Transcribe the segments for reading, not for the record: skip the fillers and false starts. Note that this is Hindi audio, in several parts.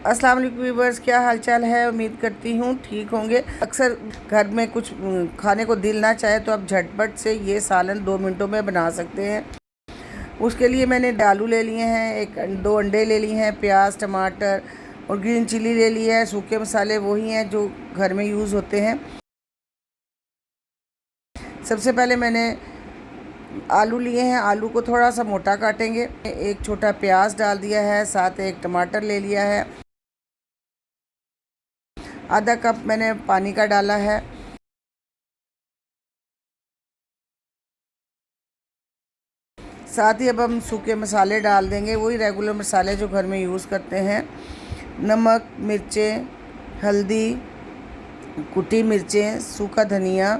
अस्सलाम वालेकुम व्यूअर्स, क्या हालचाल है। उम्मीद करती हूँ ठीक होंगे। अक्सर घर में कुछ खाने को दिल ना चाहे तो आप झटपट से ये सालन 2 मिनटों में बना सकते हैं। उसके लिए मैंने आलू ले लिए हैं, 2 अंडे ले लिए हैं, प्याज, टमाटर और ग्रीन चिली ले ली है। सूखे मसाले वही हैं जो घर में यूज़ होते हैं। सबसे पहले मैंने आलू लिए हैं, आलू को थोड़ा सा मोटा काटेंगे। एक छोटा प्याज डाल दिया है, साथ एक टमाटर ले लिया है। आधा कप मैंने पानी का डाला है। साथ ही अब हम सूखे मसाले डाल देंगे, वही रेगुलर मसाले जो घर में यूज़ करते हैं। नमक, मिर्चें, हल्दी, कुटी मिर्चें, सूखा धनिया।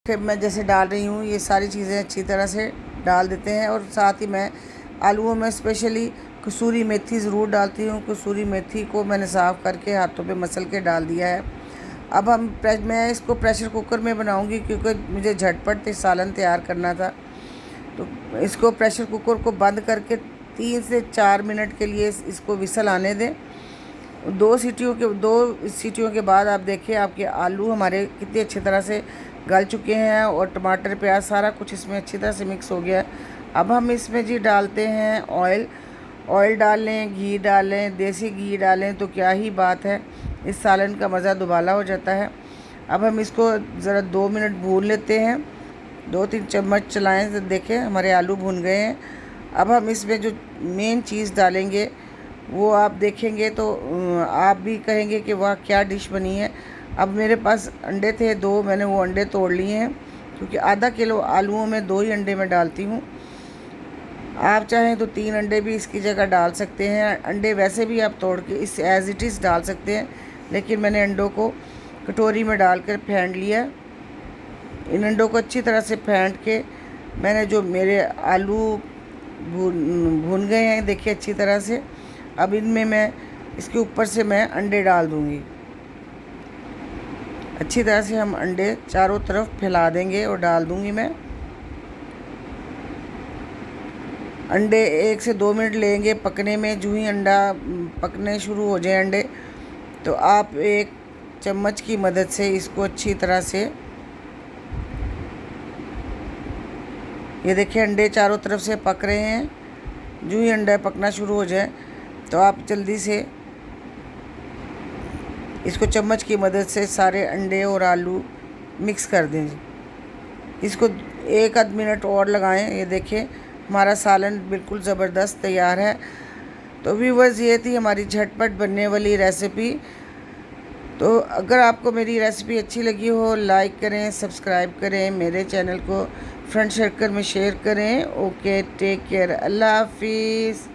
फिर मैं जैसे डाल रही हूँ ये सारी चीज़ें अच्छी तरह से डाल देते हैं। और साथ ही मैं आलूओं में स्पेशली कसूरी मेथी ज़रूर डालती हूँ। कसूरी मेथी को मैंने साफ़ करके हाथों पे मसल के डाल दिया है। अब मैं इसको प्रेशर कुकर में बनाऊंगी क्योंकि मुझे झटपट सालन तैयार करना था। तो इसको प्रेशर कुकर को बंद करके 3 से 4 मिनट के लिए इसको विसल आने दें। 2 सीटियों के बाद आप देखिए आपके आलू हमारे कितनी अच्छी तरह से गल चुके हैं और टमाटर, प्याज सारा कुछ इसमें अच्छी तरह से मिक्स हो गया है। अब हम इसमें जी डालते हैं ऑयल डाल लें, घी डालें, देसी घी डालें तो क्या ही बात है, इस सालन का मज़ा दुबाला हो जाता है। अब हम इसको ज़रा 2 मिनट भून लेते हैं। 2-3 चम्मच चलाएं तो देखें हमारे आलू भून गए हैं। अब हम इसमें जो मेन चीज़ डालेंगे वो आप देखेंगे तो आप भी कहेंगे कि वाह क्या डिश बनी है। अब मेरे पास अंडे थे 2, मैंने वो अंडे तोड़ लिए हैं क्योंकि आधा किलो आलूओं में 2 ही अंडे मैं डालती हूँ। आप चाहें तो 3 अंडे भी इसकी जगह डाल सकते हैं। अंडे वैसे भी आप तोड़ के इस एज़ इट इज़ डाल सकते हैं, लेकिन मैंने अंडों को कटोरी में डालकर फेंट लिया। इन अंडों को अच्छी तरह से फेंट के मैंने जो मेरे आलू भून गए हैं देखिए अच्छी तरह से। अब इनमें मैं इसके ऊपर से मैं अंडे डाल दूँगी। अच्छी तरह से हम अंडे चारों तरफ फैला देंगे और डाल दूँगी मैं। अंडे 1 से 2 मिनट लेंगे पकने में। जो ही अंडा पकने शुरू हो जाए अंडे, तो आप एक चम्मच की मदद से इसको अच्छी तरह से, ये देखिए अंडे चारों तरफ से पक रहे हैं। जो ही अंडा पकना शुरू हो जाए तो आप जल्दी से इसको चम्मच की मदद से सारे अंडे और आलू मिक्स कर दें। इसको 1 आध मिनट और लगाएं। ये देखें हमारा सालन बिल्कुल ज़बरदस्त तैयार है। तो व्यूअर्स, ये थी हमारी झटपट बनने वाली रेसिपी। तो अगर आपको मेरी रेसिपी अच्छी लगी हो, लाइक करें, सब्सक्राइब करें, मेरे चैनल को फ्रेंड सर्कल में शेयर करें। ओके, टेक केयर, अल्लाह हाफिज़।